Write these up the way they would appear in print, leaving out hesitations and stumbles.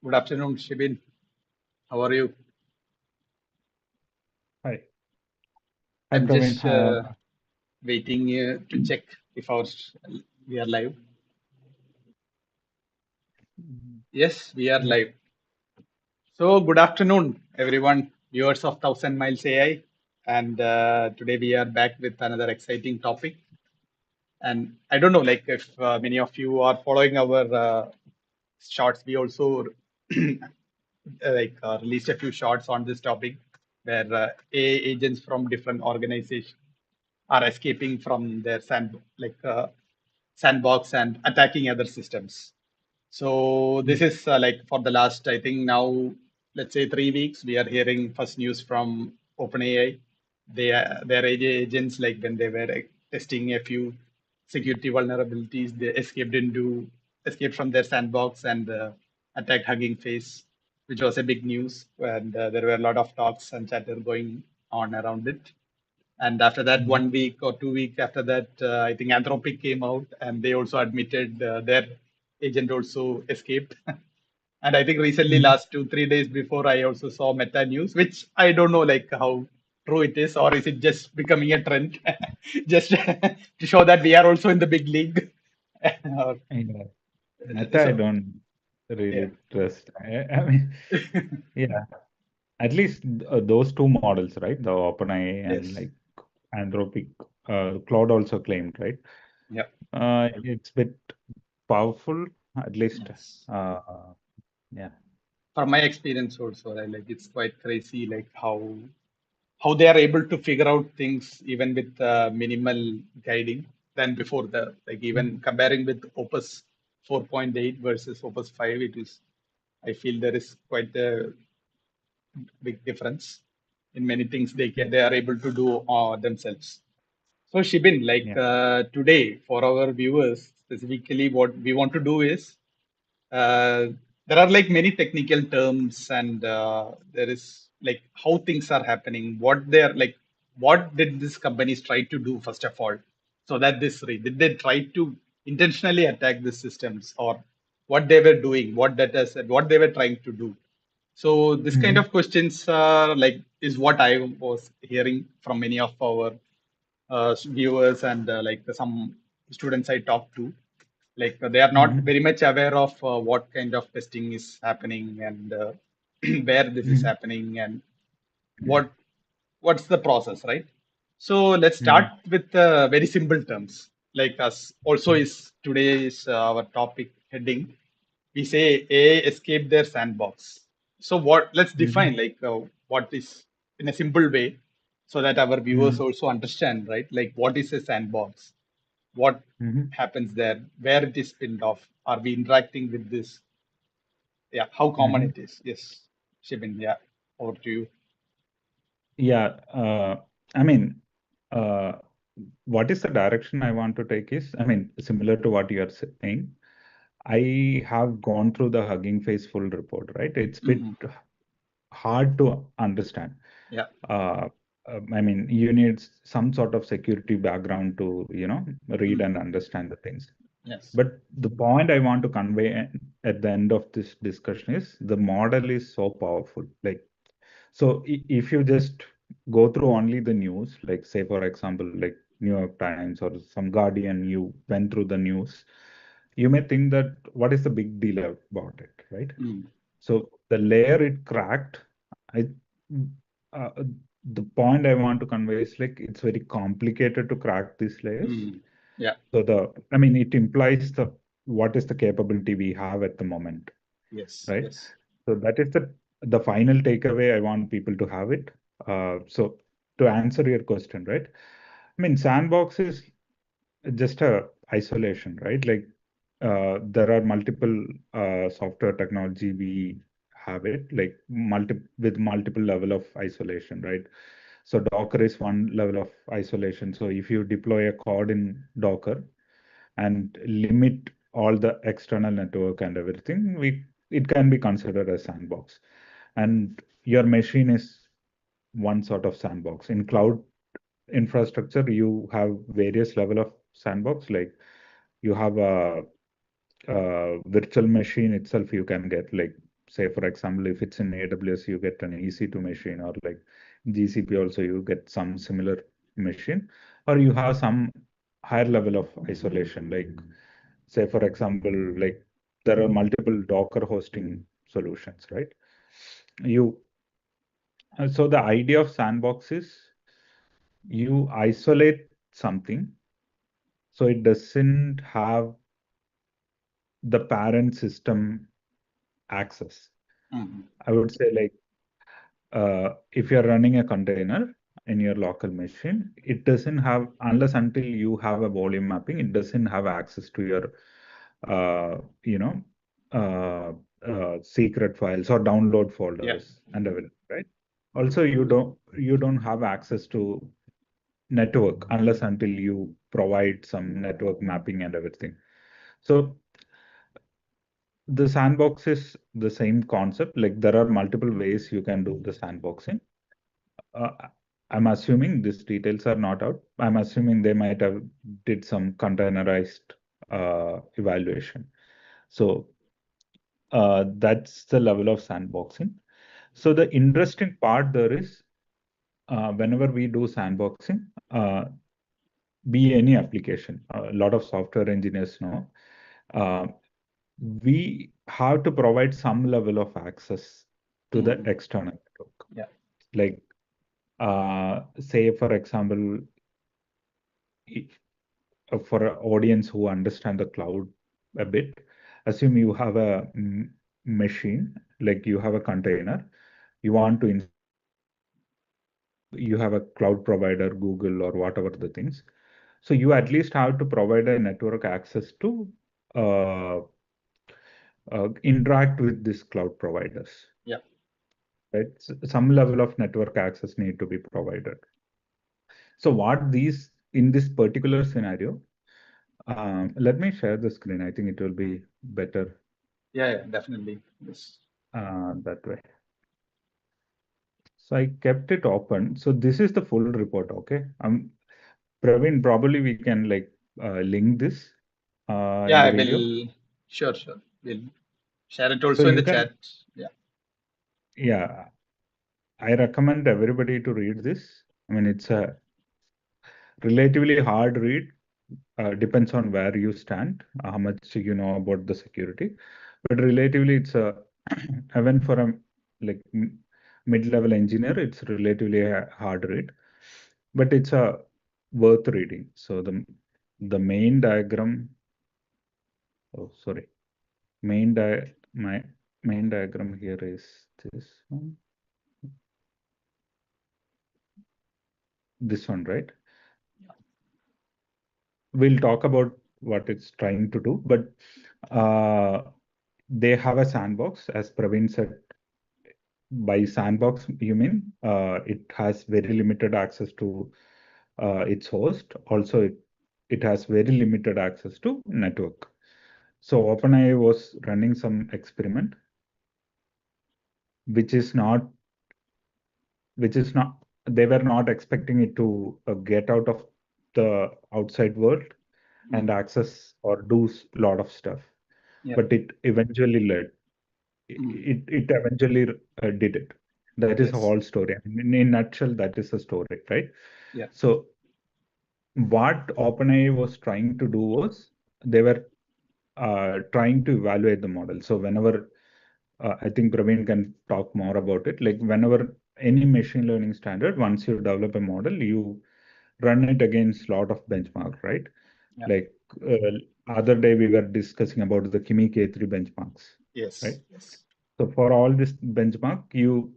Good afternoon, Shibin. How are you? Hi. Hi, I'm Praveen. just waiting to check if we are live. Yes, we are Yeah. live. So, good afternoon, everyone, viewers of Thousand Miles AI. And today we are back with another exciting topic. And I don't know, like if many of you are following our shorts, we also released a few shorts on this topic where AI agents from different organizations are escaping from their sandbox and attacking other systems. So this Mm. is like for the last, I think now, let's say 3 weeks, we are hearing first news from OpenAI. Their agents, like when they were testing a few security vulnerabilities, they escaped from their sandbox and attacked Hugging Face, which was a big news. And there were a lot of talks and chatter going on around it. And after that, Mhm. 1 week or 2 weeks after that, I think Anthropic came out and they also admitted their agent also escaped. And I think recently, Mhm. last 2, 3 days before, I also saw Meta News, which I don't know like how true it is, or is it just becoming a trend, just to show that we are also in the big league. Or- Yeah. Meta, I so don't yeah, really trust. I mean, yeah, at least those two models, right? The OpenAI and yes, like Anthropic, Cloud also claimed, right? yeah, It's bit powerful, at least. yes. Uh, yeah. From my experience also, I like it's quite crazy, like how they are able to figure out things even with minimal guiding than before the like even comparing with Opus 4.8 versus Opus 5, it is I feel there is quite a big difference in many things Yeah. they are able to do themselves. So Shibin, like Yeah. today for our viewers specifically, what we want to do is uh, there are like many technical terms and there is like how things are happening, what they are like, what did these companies try to do first of all, so that did they try to intentionally attack the systems, or what they were doing, what data said, what they were trying to do. So this kind Mhm. of questions like is what I was hearing from many of our viewers and like some students I talked to, like they are not Mhm. very much aware of what kind of testing is happening and where this is Mhm. happening and Yeah. what's the process, right? So let's start Mhm. with very simple terms, like us also is today's our topic heading. We say AI escape their sandbox. So what, let's Mhm. define like what is in a simple way, so that our viewers Mhm. also understand, right? Like what is a sandbox, what Mhm. happens there, where it is pinned off, are we interacting with this, yeah, how common Mhm. it is. Yes, Shibin, yeah, over to you. Yeah. I mean, uh, what is the direction I want to take is, I mean, similar to what you are saying. I have gone through the Hugging Face full report, right? It's a bit Hmm. hard to understand. Yeah. Uh, I mean, you need some sort of security background to, read Mm. and understand the things. Yes. But the point I want to convey at the end of this discussion is the model is so powerful. Like, so if you just go through only the news, like say for example, like New York Times or some Guardian, you went through the news, you may think that what is the big deal about it, right? Mm. So the layer it cracked, I uh, the point I want to convey is like it's very complicated to crack these layers. Mm. Yeah. So I mean, it implies the what is the capability we have at the moment, Yes. right? Yes. So that is the final takeaway I want people to have it. So to answer your question, right? I mean, sandbox is just a isolation, right? Like there are multiple software technology we have it like multiple level of isolation, right? So Docker is one level of isolation. So if you deploy a code in Docker and limit all the external network and everything, it can be considered a sandbox. And your machine is one sort of sandbox. In cloud infrastructure, you have various level of sandbox. Like you have a virtual machine itself, you can get like say for example, if it's in AWS, you get an EC2 machine, or like GCP also you get some similar machine, or you have some higher level of isolation. Like say for example, like there are multiple Docker hosting solutions, right? You So the idea of Sandbox is you isolate something so it doesn't have the parent system access. Mm-hmm. I would say like if you're running a container in your local machine, it doesn't have, unless until you have a volume mapping, it doesn't have access to your, uh, you know, secret files or download Yeah. folders and everything, right? Also, you don't have access to network unless until you provide some network mapping and everything. So the sandbox is the same concept. Like there are multiple ways you can do the sandboxing. Uh, I'm assuming these details are not out. I'm assuming they might have did some containerized evaluation. So that's the level of sandboxing. So the interesting part there is whenever we do sandboxing, be any application, a lot of software engineers know, uh, we have to provide some level of access to the Mm-hmm. external network. Yeah. Like, say, for example, if, for an audience who understand the cloud a bit, assume you have a machine, like you have a container, you want to install something, you have a cloud provider, Google or whatever the things. So you at least have to provide a network access to uh, interact with these cloud providers, Yeah. right? Some level of network access need to be provided. So what these in this particular scenario, let me share the screen. I think it will be better Yeah. Yeah. Definitely. Yes. that way. So I kept it open. So this is the full report. Okay. Praveen, probably we can like link this in Yeah. the I video. will. Sure. Sure. We'll share it So also in you the can, chat. Yeah. yeah, I recommend everybody to read this. I mean, it's a relatively hard read. Depends on where you stand, how much you know about the security. But relatively, it's a even for a like mid-level engineer, it's relatively a hard read, but it's a worth reading. So the main diagram. Oh, sorry. My main diagram here is this one. This one, right? We'll talk about what it's trying to do, but uh, they have a sandbox, as Praveen said. By sandbox, you mean it has very limited access to its host. Also, it has very limited access to network. So OpenAI was running some experiment, which is not, they were not expecting it to get out of the outside world and Mm. access or do a lot of stuff. Yeah. But it eventually led. Mm. It eventually did it. That is a Yes. whole story. In a nutshell, that is the story, right? Yeah. So what OpenAI was trying to do was they were trying to evaluate the model. So whenever I think Praveen can talk more about it. Like whenever any machine learning standard, once you develop a model, you run it against a lot of benchmark, right? Yeah. Like other day we were discussing about the Kimi K3 benchmarks, right? Yes. Yes. So for all this benchmark, you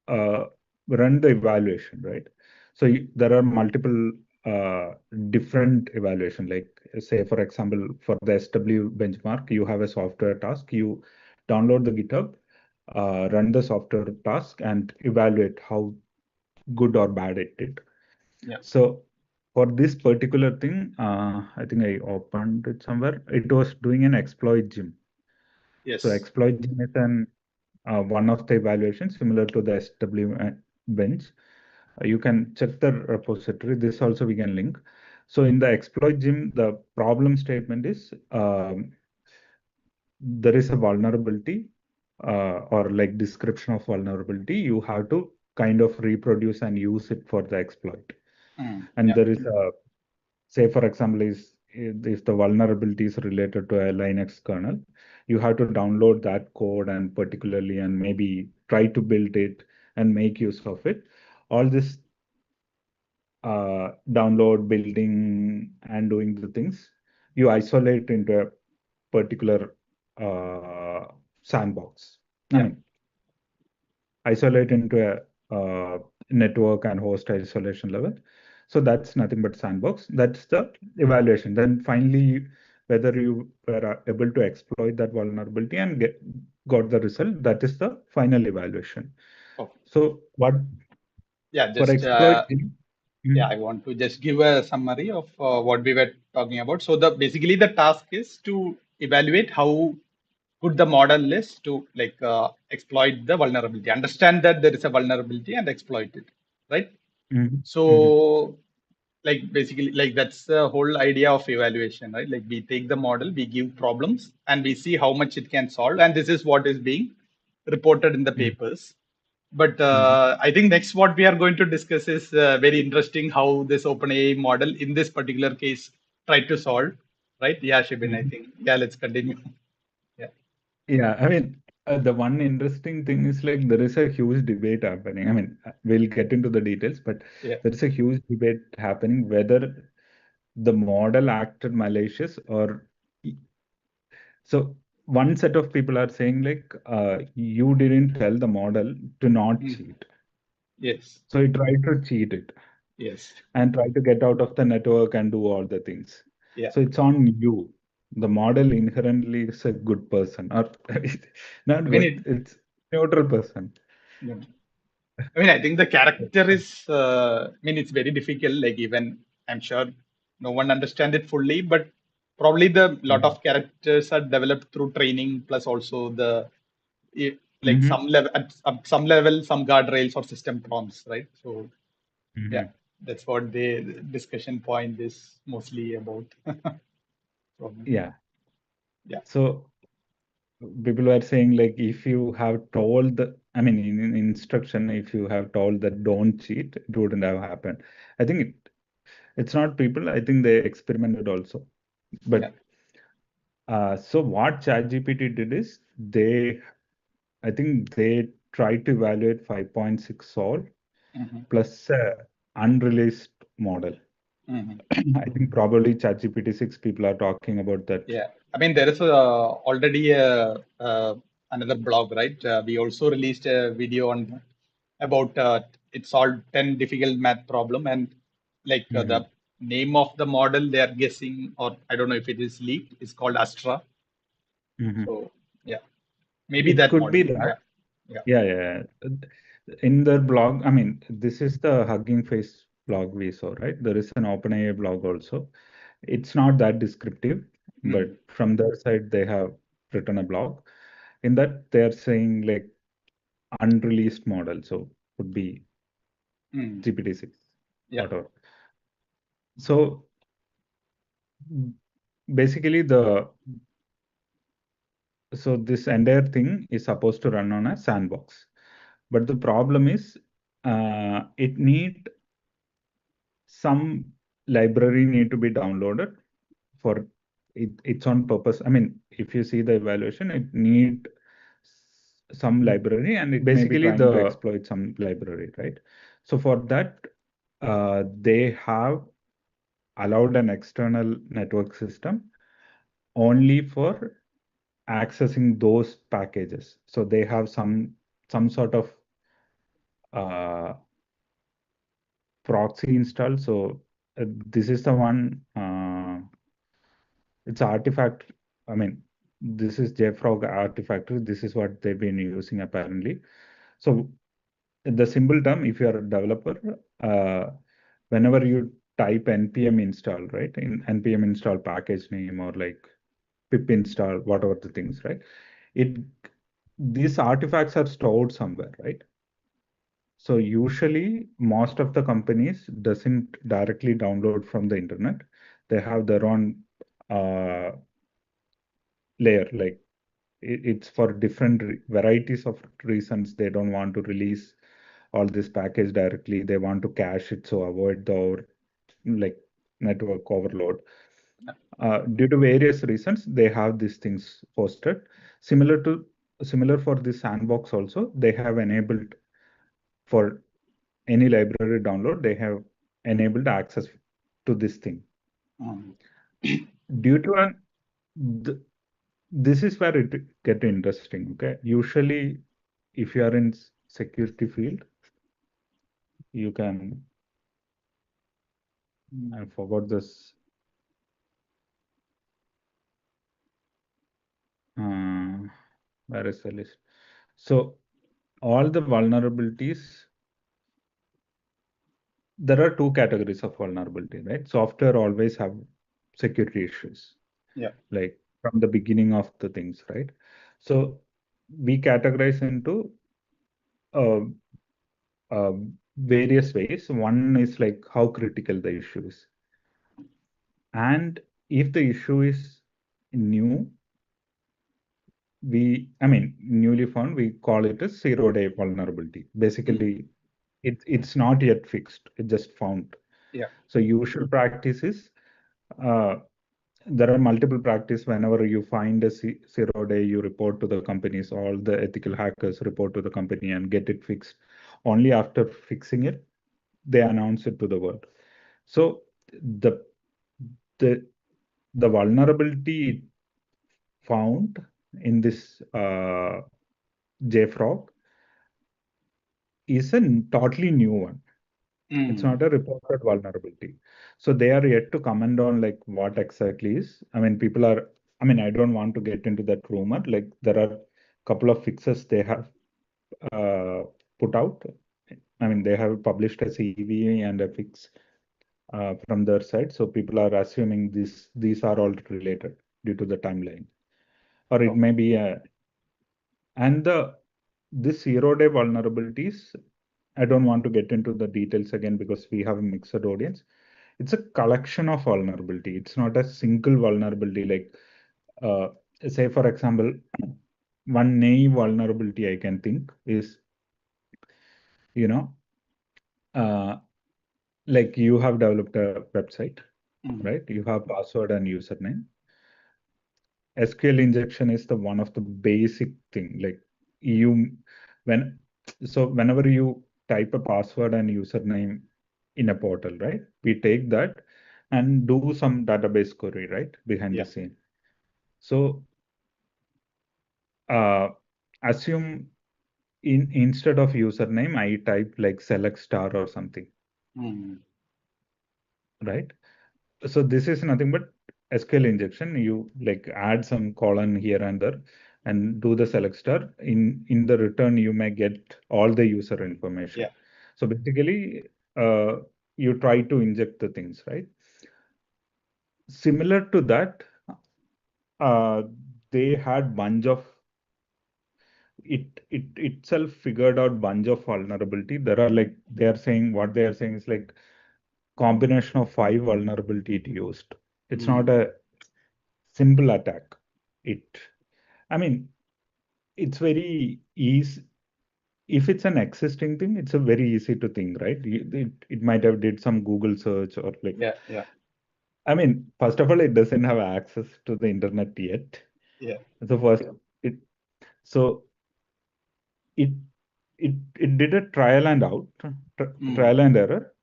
uh, run the evaluation, right? So there are multiple uh, different evaluation. Like say, for example, for the SW benchmark, you have a software task. You download the GitHub, run the software task, and evaluate how good or bad it did. Yeah. So for this particular thing, I think I opened it somewhere. It was doing an ExploitGym. So Yes. ExploitGym is an one of the evaluations similar to the SW bench. You can check the repository. This also we can link. So in the ExploitGym, the problem statement is there is a vulnerability or like description of vulnerability, you have to kind of reproduce and use it for the exploit. And Yeah. there is a, say for example, is if the vulnerability is related to a Linux kernel, you have to download that code and particularly and maybe try to build it and make use of it. All this download, building, and doing the things, you isolate into a particular sandbox. I Yeah. mean, isolate into a network and host isolation level. So that's nothing but sandbox. That's the evaluation. Then finally, whether you were able to exploit that vulnerability and got the result, that is the final evaluation. Oh, So what yeah. for Just exploiting? yeah, Mm, I want to just give a summary of what we were talking about. So the basically the task is to evaluate how good the model is to like exploit the vulnerability, understand that there is a vulnerability and exploit it, right? mm, mm, So like basically like that's the whole idea of evaluation, right? Like we take the model, we give problems, and we see how much it can solve, and this is what is being reported in the mm, papers. But mm, I think next what we are going to discuss is very interesting how this OpenAI model in this particular case tried to solve, right? Yeah, Shibin, I mm. think. Yeah, let's continue. Yeah, Yeah, I mean, the one interesting thing is like there is a huge debate happening. I mean, we'll get into the details, but yeah. there is a huge debate happening whether the model acted malicious or so one set of people are saying like you didn't tell the model to not Mhm. cheat. Yes, So it tried to cheat it yes, and try to get out of the network and do all the things. yeah. So it's on you. The model inherently is a good person, or not I mean, good, it's neutral person. yeah. I mean, I think the character is. I mean, it's very difficult. Like even I'm sure no one understands it fully, but probably the lot Mhm. of characters are developed through training, plus also the like Mhm. some level at some level some guardrails or system prompts, right? So yeah, Mhm. that's what the discussion point is mostly about. Probably. Yeah. Yeah, So people were saying like if you have told the, I mean, in instruction, if you have told that don't cheat, it wouldn't have happened. I think it's not people. I think they experimented also. yeah. But so what ChatGPT did is I think they tried to evaluate 5.6 solve Hmm. plus unreleased model. Hmm. I think probably ChatGPT 6 people are talking about that. Yeah, I mean there is already another blog, right? We also released a video on that about it solved 10 difficult math problem, and like Mhm. the name of the model they are guessing, or I don't know if it is leaked, is called Astra. Mhm. So yeah, maybe It that could be model. that. Yeah, yeah. Yeah, yeah. In their blog, I mean, this is the Hugging Face blog we saw, right? There is an OpenAI blog also. It's not that descriptive, but Mm, from their side, they have written a blog. In that, they're saying like unreleased model, so could be mm, GPT-6, yeah. whatever. So basically, so this entire thing is supposed to run on a sandbox, but the problem is it need some library need to be downloaded for its own purpose. I mean, if you see the evaluation, it need some library and it may be basically trying to Mm, exploit some library, right? So for that, they have allowed an external network system only for accessing those packages. So they have some sort of uh, proxy installed. So this is the one. It's artifact. I mean, this is JFrog artifactory. This is what they've been using apparently. So the simple term, if you are a developer, whenever you type npm install, right, in npm install package name or like pip install, whatever the things, right? It these artifacts are stored somewhere, right? So usually most of the companies doesn't directly download from the internet. They have their own uh, layer, like It's for different varieties of reasons. They don't want to release all this package directly. They want to cache it, so avoid the like network overload. Due to various reasons, they have these things hosted. Similar for the sandbox also, they have enabled for any library download, they have enabled access to this thing. Mm. Due to an th this is where it get interesting. Okay, usually if you are in security field, you can. I forgot this. Uh, where is the list? So all the vulnerabilities, there are two categories of vulnerability, right? Software always have security issues, Yeah. like from the beginning of the things, right? So we categorize into uh, uh, various ways. One is like how critical the issue is. And if the issue is new, newly found, we call it a zero-day vulnerability. Mm. Basically, it's not yet fixed, it's just found. Yeah. So usual practice is uh, there are multiple practice. Whenever you find a zero day, you report to the companies. All the ethical hackers report to the company and get it fixed. Only after fixing it, they announce it to the world. So the the the vulnerability found in this JFrog is a totally new one. It's Mm. not a reported vulnerability. So they are yet to comment on like what exactly is. People are, I don't want to get into that rumor. Like there are a couple of fixes they have uh, put out. They have published a CV and a fix from their side. So people are assuming these are all related due to the timeline. Or it Okay. may be and this zero-day vulnerabilities, I don't want to get into the details again because we have a mixed audience. It's a collection of vulnerability. It's not a single vulnerability. Like, uh, say for example, one naive vulnerability I can think is, you know, uh, like you have developed a website, Mm. right? You have password and username. SQL injection is the one of the basic thing. Like you, when whenever you type a password and username in a portal, right? We take that and do some database query, right, behind the Yeah. scene. So uh, assume instead of username, I type like select star or something, Mm. right? So this is nothing but SQL injection. You like add some colon here and there and do the select star. In the return, you may get all the user information. Yeah. So basically, uh, you try to inject the things, right? Similar to that, uh, they had bunch of it itself figured out bunch of vulnerability. There are like they are saying what they are saying is like combination of five vulnerability it used. It's not Mm. a simple attack. It, I mean, it's very easy. If it's an existing thing, it's a very easy to think, right? It might have did some Google search or like, Yeah. Yeah. first of all, it doesn't have access to the internet yet. Yeah. So first, it so it it did a trial and out, Mm. trial and error,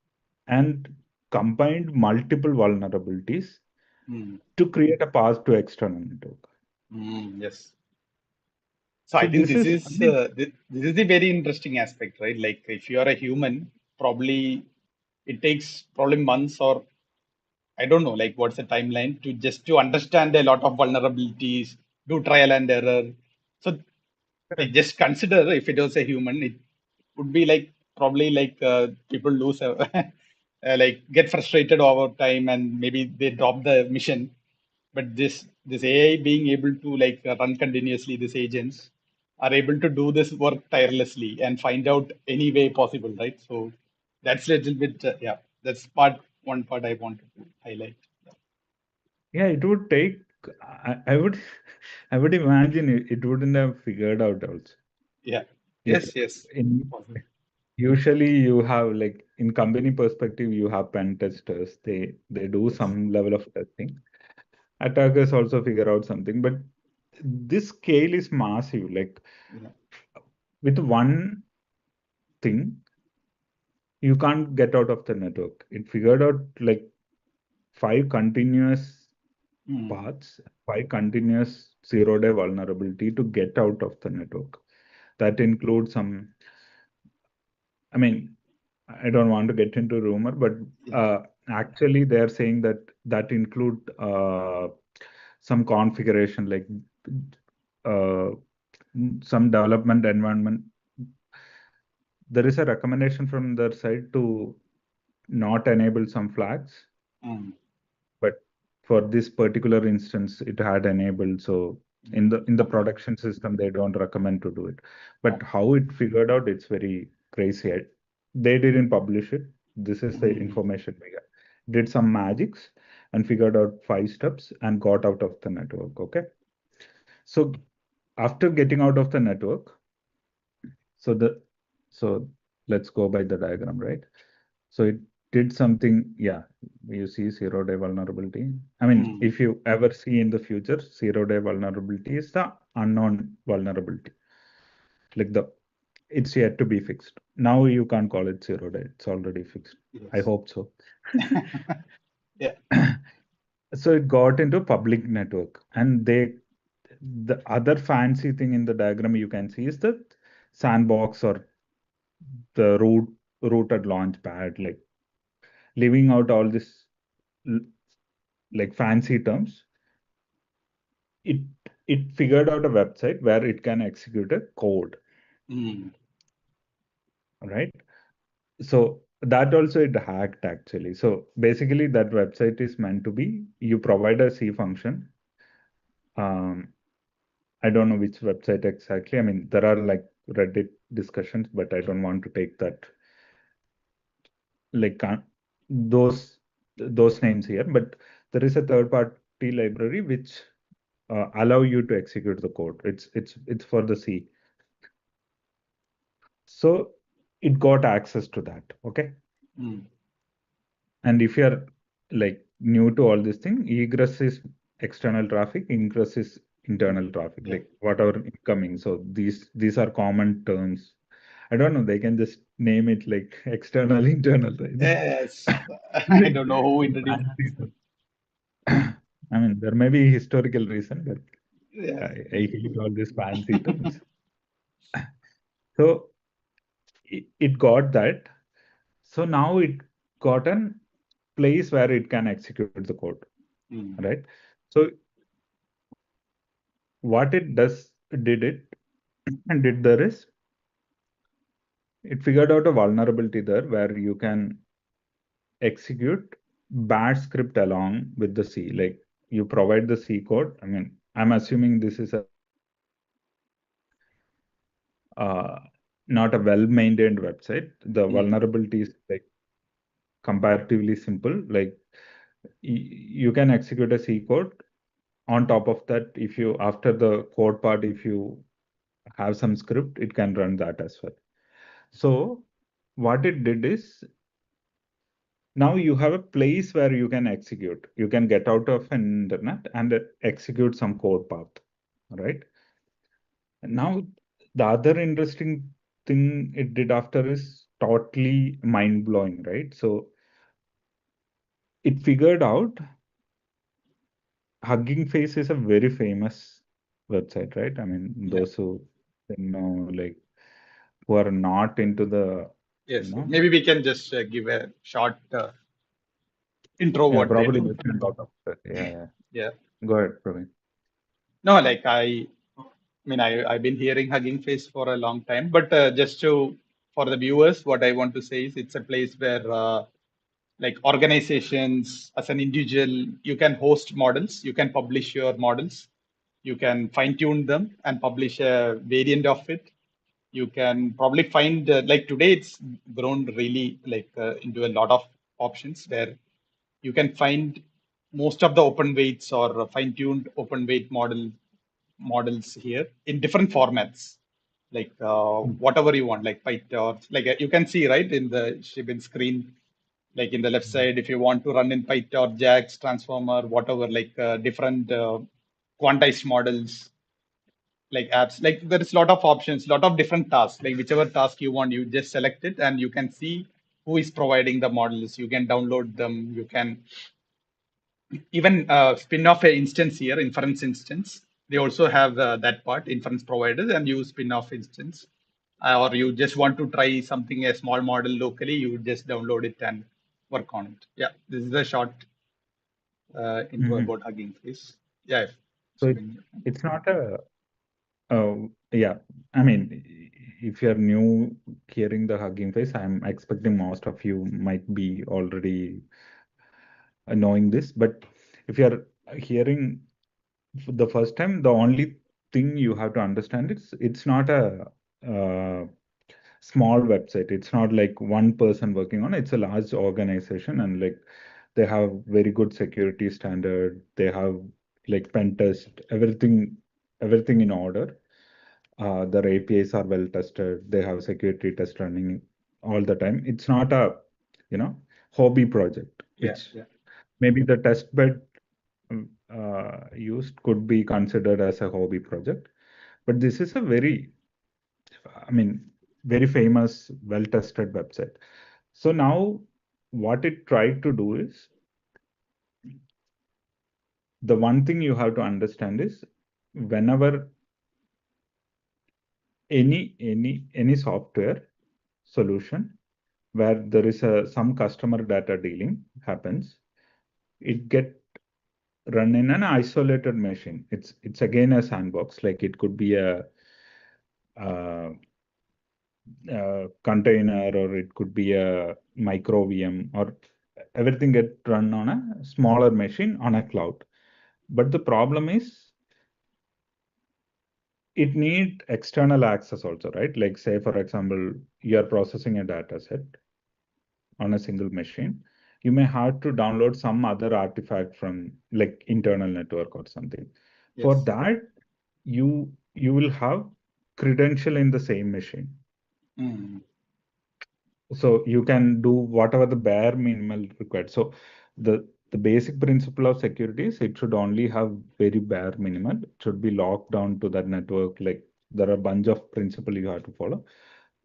and combined multiple vulnerabilities Mm. to create a path to external network. Mm. Yes. So I So think this this is, is this is the very interesting aspect, right? Like if you are a human, probably it takes probably months or I don't know, like what's the timeline to just to understand a lot of vulnerabilities, do trial and error. So like just consider if it was a human, it would be like probably like people lose like get frustrated over time and maybe they drop the mission. But this AI being able to like run continuously, these agents are able to do this work tirelessly and find out any way possible, right? So that's a little bit yeah. That's one part I wanted to highlight. yeah, it would take. I would I would imagine it wouldn't have figured out also. Yeah. If Yes. Yes. in Possible. usually you have like in company perspective, you have pen testers. They do Yes. some level of testing. Attackers also figure out something, but this scale is massive. Like Yeah. with one thing, you can't get out of the network. It figured out like five continuous Mm. paths, five continuous zero-day vulnerability to get out of the network. That includes some, I mean, I don't want to get into rumor, but Yeah. actually they're saying that that include some configuration like uh, some development environment. There is a recommendation from their side to not enable some flags, Mm. but for this particular instance, it had enabled. So Mm. in the Okay. production system, they don't recommend to do it. But Okay. how it figured out, it's very crazy. They didn't publish it. This is the Mm. information we got. Did some magics and figured out five steps and got out of the network. Okay. So after getting out of the network, so the so let's go by the diagram, right? So it did something, yeah. You see zero-day vulnerability. I mean, Mm. if you ever see in the future, zero-day vulnerability is the unknown vulnerability. Like it's yet to be fixed. Now you can't call it zero-day. It's already fixed. I Yes. hope so. Yeah. So it got into public network, and the other fancy thing in the diagram you can see is the sandbox or the rooted launch pad, like leaving out all this like fancy terms. It it figured out a website where it can execute a code, Mm. right? So that also it hacked actually. So basically that website is meant to be you provide a C function. Um, I don't know which website exactly. I mean, there are like Reddit discussions, but I don't want to take that like those those names here. But there is a third party library which allow you to execute the code. It's for the C. So it got access to that. Okay. Mm. And if you're like new to all this thing, egress is external traffic, ingress is internal traffic, Yeah. like whatever incoming. So these are common terms. I don't know, they can just name it like external, internal, right? Yes. I don't know who introduced Fancy this. term. I mean, there may be historical reason, but Yeah. I hate all these fancy terms. So it got that. So now it got an place where it can execute the code, Mm. right? So what it does did it and did there is it figured out a vulnerability there where you can execute bash script along with the C. Like you provide the C code. I mean, I'm assuming this is a uh, not a well-maintained website. The Mm. vulnerability is like comparatively simple. Like you can execute a C code. On top of that, if you after the code part, if you have some script, it can run that as well. So what it did is now you have a place where you can execute. You can get out of an internet and execute some code path, right? And now the other interesting thing it did after is totally mind blowing, right? So it figured out Hugging Face is a very famous website, right? I mean, Yeah. those who know, like who are not into the, you Yes. know, Maybe we can just give a short intro yeah, what they probably do. let's not talk about it. Yeah, yeah. Yeah. Go ahead, Praveen. No, like I mean, I've been hearing Hugging Face for a long time, but just to for the viewers, what I want to say is it's a place where like organizations, as an individual, you can host models, you can publish your models, you can fine tune them and publish a variant of it. You can probably find like today it's grown really like into a lot of options where you can find most of the open weights or fine-tuned open weight models here in different formats, like whatever you want, like PyTorch. Like you can see right in the Shibin screen, like in the left side, if you want to run in PyTorch, JAX, Transformer, whatever, like different quantized models, like apps. Like there is a lot of options, lot of different tasks. Like whichever task you want, you just select it, and you can see who is providing the models. You can download them. You can even spin off an instance here, inference instance. They also have that part, inference providers, and you spin off instance. Or you just want to try something, a small model locally, you just download it and work on it. Yeah, this is a short intro Mhm. about Hugging Face. Yeah, So Shubin. it's not a, yeah, I mean, if you're new hearing the Hugging Face, I'm expecting most of you might be already knowing this. But if you're hearing for the first time, the only thing you have to understand is it's not a uh, small website. It's not like one person working on it. It's a large organization, and like they have very good security standard. They have like pen test, everything in order. Their APIs are well tested. They have security test running all the time. It's not a, you know, hobby project, Yeah, which yeah. maybe the test bed used could be considered as a hobby project. But this is a very, I mean, very famous, well-tested website. So now what it tried to do is the one thing you have to understand is whenever any software solution where there is some customer data dealing happens, it get run in an isolated machine. It's again a sandbox. Like it could be uh, a container, or it could be a micro VM, or everything get run on a smaller machine on a cloud. But the problem is it need external access also, right? Like say, for example, you are processing a data set on a single machine. You may have to download some other artifact from like internal network or something. For Yes. that, you will have credential in the same machine. Mm, So you can do whatever the bare minimal required. So the basic principle of security is it should only have very bare minimal. It should be locked down to that network. Like there are a bunch of principle you have to follow.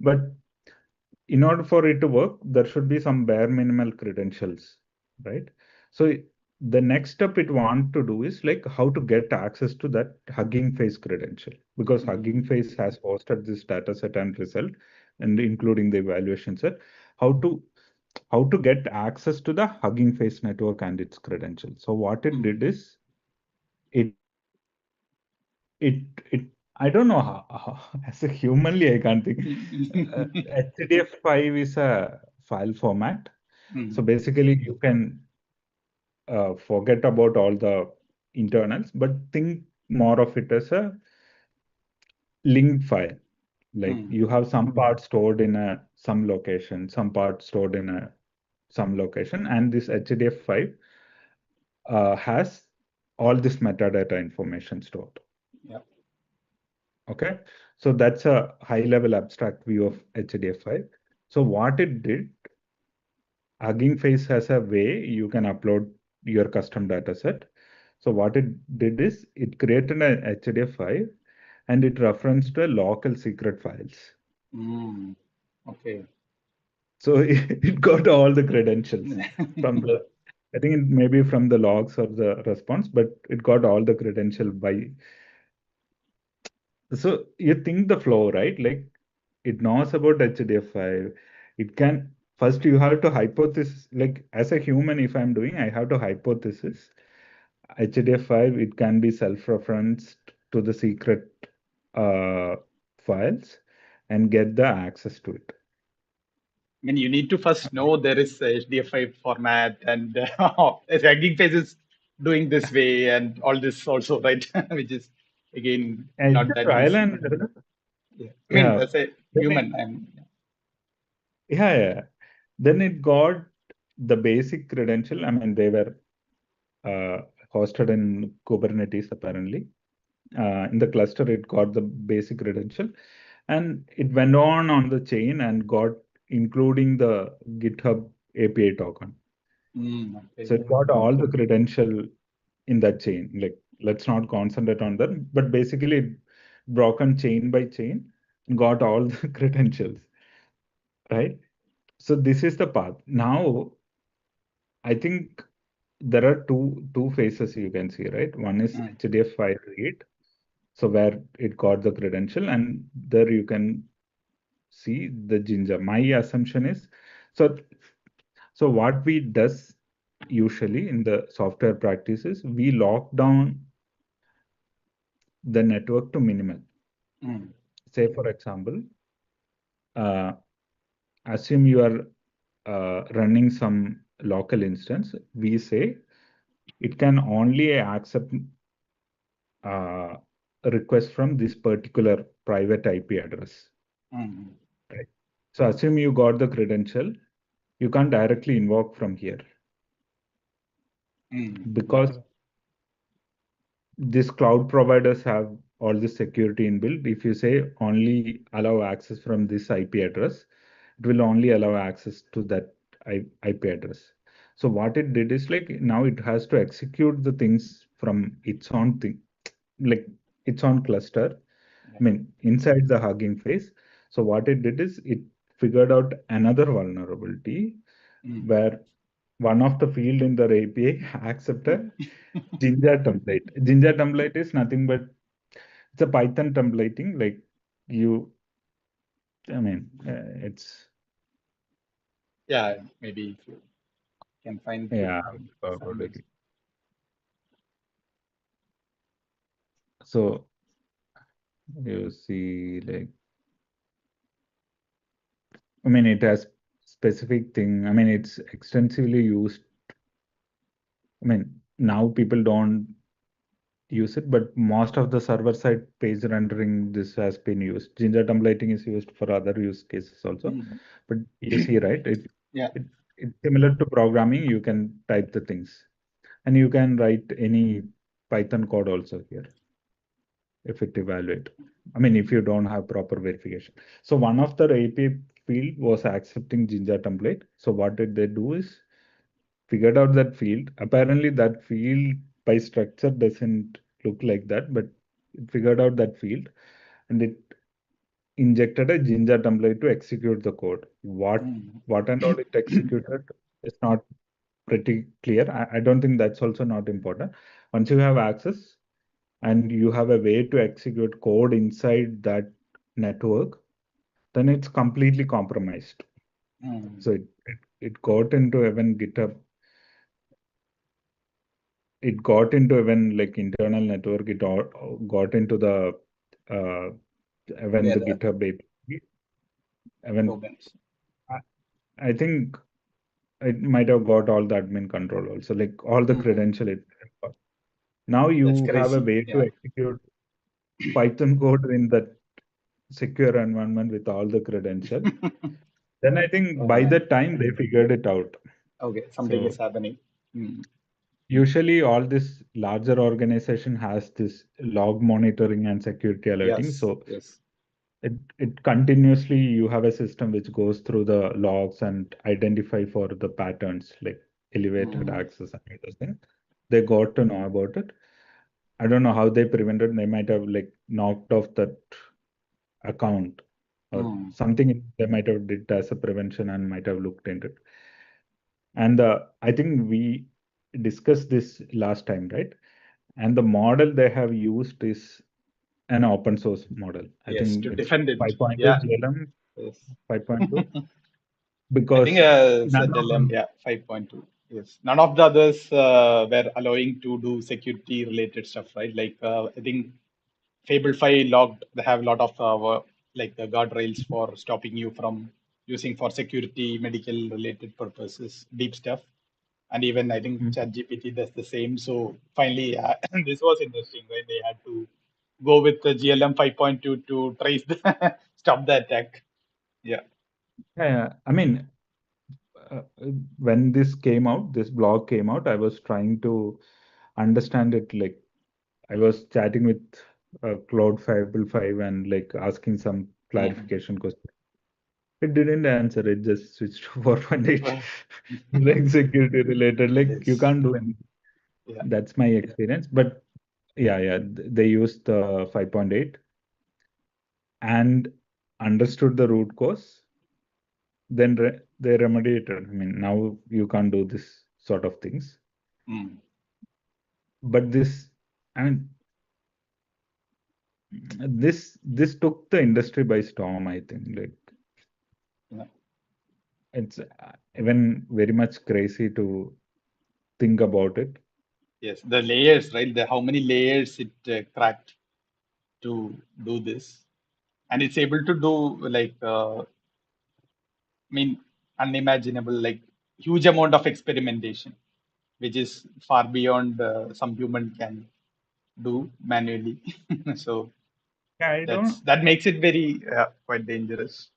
But in order for it to work, there should be some bare minimal credentials, right? So the next step it want to do is like how to get access to that Hugging Face credential, because mm, Hugging Face has hosted this data set and result, and including the evaluation set. How to how to get access to the Hugging Face network and its credentials. So what it did mm. is it it I don't know as a humanly I can't think. HDF5 is a file format. So Mm, basically you can forget about all the internals, but think more of it as a linked file. Like mm, you have some part stored in a some location, some part stored in a some location, and this HDF5 has all this metadata information stored. yeah. Okay, so that's a high level abstract view of HDF5. So what it did, Hugging Face has a way you can upload your custom data set. So what it did is it created an HDF5 and it referenced to a local secret files. Mm, okay. So it got all the credentials from the, I think it may be from the logs or the response, but it got all the credential by. So you think the flow, right? Like it knows about HDF5. It can first you have to hypothesis, like as a human, if I'm doing, I have to hypothesis HDF5, it can be self-referenced to the secret uh, files and get the access to it. I mean, you need to first know there is a HDF5 format and Hugging Face is doing this way and all this also, right? Which is again It's not a that trial easy. and error. Yeah. I mean, Yeah. as a Then it, human, I'm yeah, yeah. Then it got the basic credential. I mean, they were uh, hosted in Kubernetes apparently. In the cluster, it got the basic credential, and it went on the chain and got including the GitHub API token. So Okay. it got all the credential in that chain. Like, let's not concentrate on that, but basically it broken chain by chain, got all the credentials, right? So this is the path. Now, I think there are two phases you can see, right? One is Mm, HDF file read, so where it got the credential, and there you can see the Ginger. My assumption is so. So what we does usually in the software practices, we lock down the network to minimal. mm, Say, for example, uh, assume you are running some local instance. We say it can only accept uh, a request from this particular private IP address. mm, Right. So assume you got the credential, you can't directly invoke from here yeah. because these cloud providers have all this security inbuilt. If you say only allow access from this IP address, it will only allow access to that IP address. So what it did is like now it has to execute the things from its own thing, like its own cluster. Yeah. I mean, inside the Hugging Face. So what it did is it figured out another vulnerability Mm, where one of the field in the API accept a Ginger template. Ginger template is nothing but it's a Python templating. Like you, I mean, it's yeah. Maybe if you can find it, yeah. I About find it. it. So you see, like, I mean, it has specific thing. I mean, it's extensively used. I mean, now people don't use it, but most of the server-side page rendering this has been used. Ginger templating is used for other use cases also. Mm, But you see, right? yeah. It it's similar to programming. You can type the things, and you can write any Python code also here if it evaluate. I mean, if you don't have proper verification. So one of the API field was accepting Ginger template. So what did they do is figured out that field. Apparently, that field by structure doesn't look like that, but it figured out that field and it injected a Jinja template to execute the code. Mm, What and all it executed is not pretty clear. I don't think that's also not important. Once you have access and you have a way to execute code inside that network, then it's completely compromised. mm, So it got into even GitHub it got into even like internal network. It all got into the uh, even where the the GitHub API. Even programs. I, I think it might have got all the admin control also, like all the Mm, credential it got. Now that's you have a crazy. way to Yeah. execute Python code in that secure environment with all the credential. Then I think Oh by man. the time they figured it out. Okay, something is So happening. Mm, usually all this larger organization has this log monitoring and security alerting. yes. So Yes. it continuously you have a system which goes through the logs and identify for the patterns like elevated Mm, access and everything. They got to know about it. I don't know how they prevented. They might have like knocked off that account or mm, something. They might have did as a prevention and might have looked into it. And I think we discussed this last time, right? And the model they have used is an open source model. I yes. think To it's defend it. 5.2 Yeah. GLM Yes. 5.2 I think because none of ZLM, them. yeah, 5.2. Yes. None of the others were allowing to do security related stuff, right? Like I think Fable 5 logged, they have a lot of like the guardrails for stopping you from using for security, medical related purposes, deep stuff. And even I think Mm. ChatGPT does the same. So finally, this was interesting, right? They had to go with the GLM 5.2 to trace the stop the attack. Yeah. Yeah, I mean, uh, when this blog came out, I was trying to understand it. Like I was chatting with Claude Fable 5 and like asking some Mm. clarification question. It didn't answer. It just switched to 4.8, Well, like security related. Like you yes. can't do anything. Yeah. That's my experience. But yeah, they used the 5.8 and understood the root cause. Then they remediated. I mean, now you can't do this sort of things. Mm. But this, I mean, this took the industry by storm. I think like Yeah. it's even very much crazy to think about it. Yes. The layers, right? The how many layers it cracked to do this, and it's able to do like I mean unimaginable, like huge amount of experimentation, which is far beyond some human can do manually. So Yeah, that makes it very quite dangerous.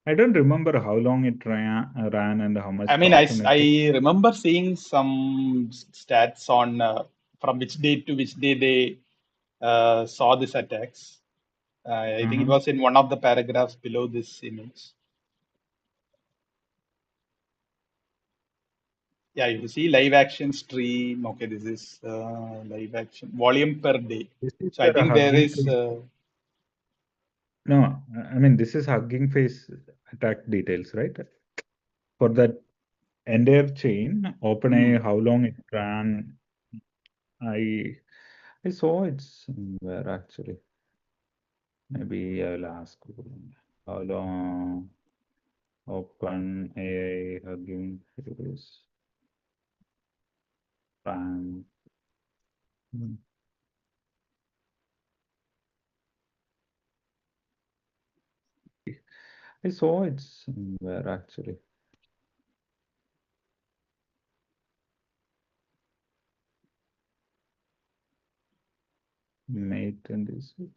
I don't remember how long it ran and how I much mean, token it took. I remember seeing some stats on from which day to which day they saw these attacks. I think it Uh-huh. was in one of the paragraphs below this image. Yeah, you see live action stream. Okay, this is live action volume per day. This is So I the think there Hugging is. Face. No, I mean this is Hugging Face attack details, right? For that entire chain, Hmm, OpenAI, how long it ran. I I saw it somewhere actually. Maybe I'll ask how long OpenAI Hugging Face ran. Hmm. I saw it somewhere actually. May 26.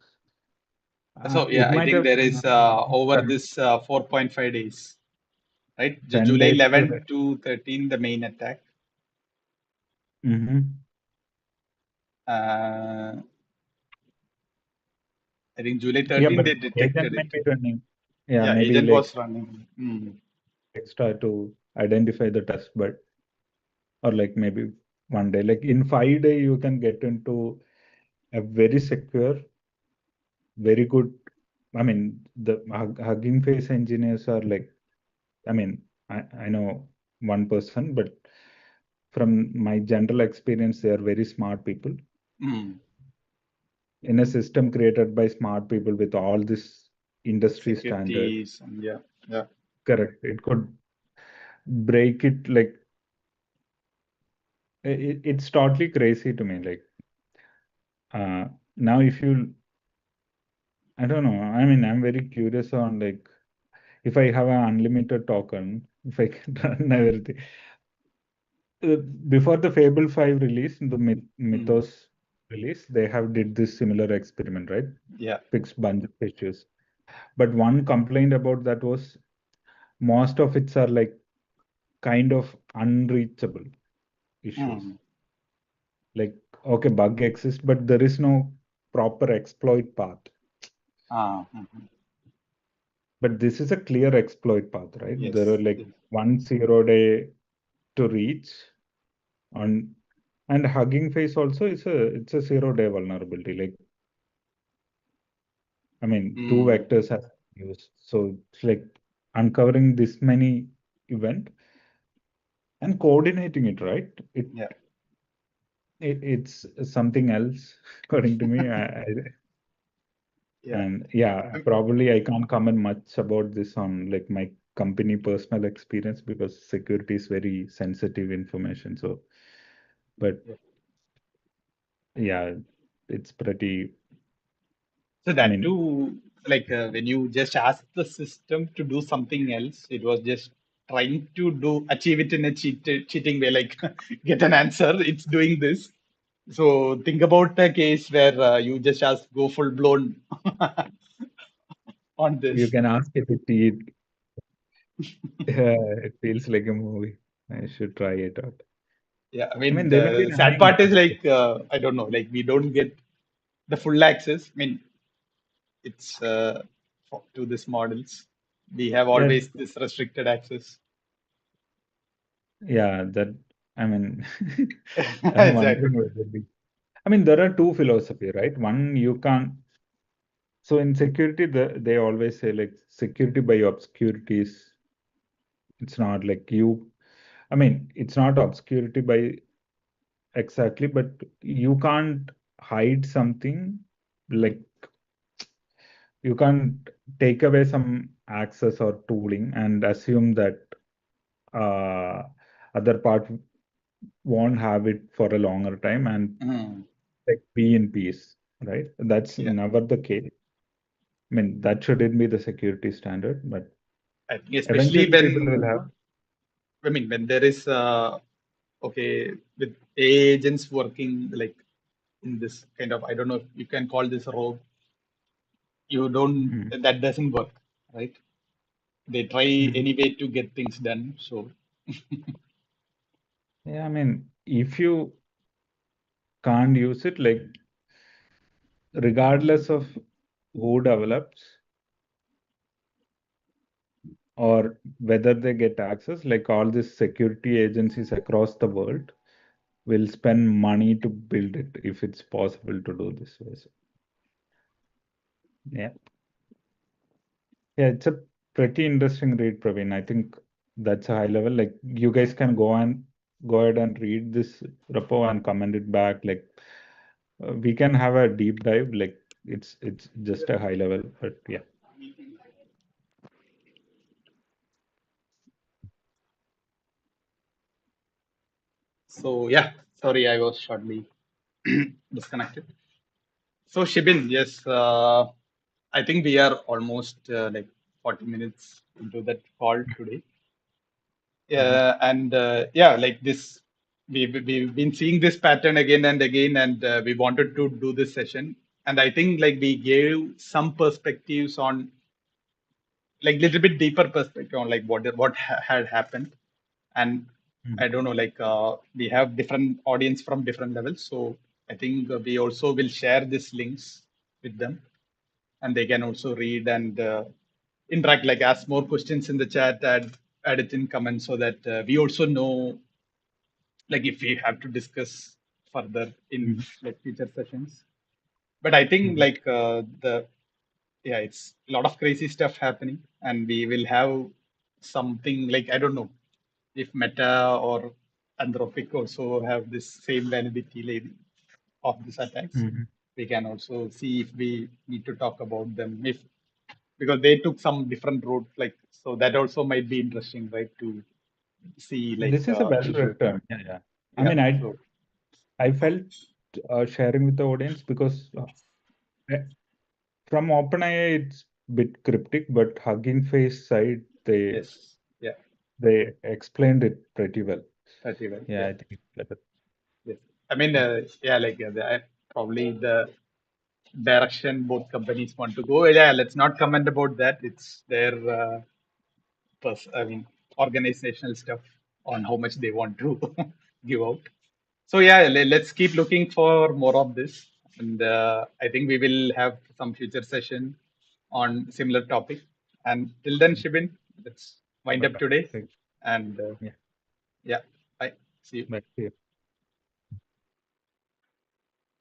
so yeah, It I might think have there is over been this 4.5 days, right? 10 July days. 11 to 13, the main attack. Mhm. Uh, I think July Yeah, 13 but they agent detected it. might be running. Yeah, Yeah, maybe agent like was running. Hmm. extra to identify the test bed, or like maybe one day. Like in 5 days, you can get into a very secure, very good. I mean, the Hugging Face engineers are like, I mean, I know one person, but from my general experience, they are very smart people Hmm. in a system created by smart people with all this industry standard. Securities and yeah, yeah. Correct. It could break it like it's totally crazy to me. Like now, if you, I don't know. I mean, I'm very curious on like if I have an unlimited token, if I can run everything. Uh, Before the Fable 5 release, the Hmm. Mythos release, they have did this similar experiment, right? Yeah. Fixed bunch of issues. But one complaint about that was most of it are like kind of unreachable issues. Hmm. Like, okay, bug exists, but there is no proper exploit path. Ah. Mhm. But this is a clear exploit path, right? There are Yes. like Yes. 1 0 day to reach on, and Hugging Face also is a 0 day vulnerability. Like, I mean, two Hmm. vectors have been used. So it's like uncovering this many event and coordinating it, right? Yeah. It's something else, according to me. Yeah. And yeah, Um, probably I can't comment much about this on like my company personal experience because security is very sensitive information. So, but yeah. yeah, it's pretty, So I that mean, too, like when you just ask the system to do something else, it was just trying to do achieve it in a cheating way, like get an answer. It's doing this. So think about a case where you just ask go full blown on you this. can ask it to eat. Yeah, it feels like a movie. I should try it out. Yeah, I I mean mean, they may be the sad running. part is like I don't know, like we don't get the full access. I mean, it's to these models. We have Yeah, always this restricted access. yeah. That I mean, I'm Exactly. wondering whether we. I mean, there are two philosophy, right? One, you can't. So in security, they always say like security by obscurity is. It's not like you. I mean, it's not obscurity by exactly, but you can't hide something like you can't take away some access or tooling and assume that uh, other part won't have it for a longer time and Mm, like be in peace, right? That's yeah, never the case. I mean, that shouldn't be the security standard, but I think especially eventually people will when have. I mean when there is okay with AI agents working like in this kind of I don't know if you can call this a rogue. You don't Mm, that doesn't work, right? They try mm. any way to get things done. So Yeah, I mean, if you can't use it, like regardless of who develops or whether they get access, like all these security agencies across the world will spend money to build it if it's possible to do this way. So, yeah. Yeah, it's a pretty interesting read, Praveen. I think that's a high level. Like you guys can go ahead and read this repo and comment it back. Like we can have a deep dive. Like it's just a high level, but yeah. yeah, sorry, I was shortly disconnected. So Shibin, yes, I think we are almost like 40 minutes into that call today. Mhm. And yeah, like this, we've been seeing this pattern again and again, and we wanted to do this session. And I think like we gave some perspectives on like little bit deeper perspective on like what had happened. And Mhm. I don't know, like we have different audience from different levels. So I think we also will share these links with them and they can also read and interact, like ask more questions in the chat, add it in comments so that we also know, like if we have to discuss further in Mhm. like future sessions. But I think Mhm. like yeah, it's a lot of crazy stuff happening, and we will have something like I don't know if Meta or Anthropic also have this same vulnerability of these attacks. Mhm. We can also see if we need to talk about them if because they took some different route, like so that also might be interesting, right? To see like This is a well if you, written. Yeah, yeah. I yeah. mean, So I felt sharing with the audience because eh, from OpenAI it's bit cryptic, but Hugging Face side yes, yeah, they explained it pretty well. pretty well, Yeah, yeah, I think it's better. yes. I mean, yeah, like probably the direction both companies want to go. Yeah, let's not comment about that. It's their I mean, organizational stuff on how much they want to give out. So yeah, let's keep looking for more of this, and I think we will have some future session on similar topic. And till then, Shibin, let's wind Bye up bye. today. And Yeah, yeah, bye. See you. bye. See you.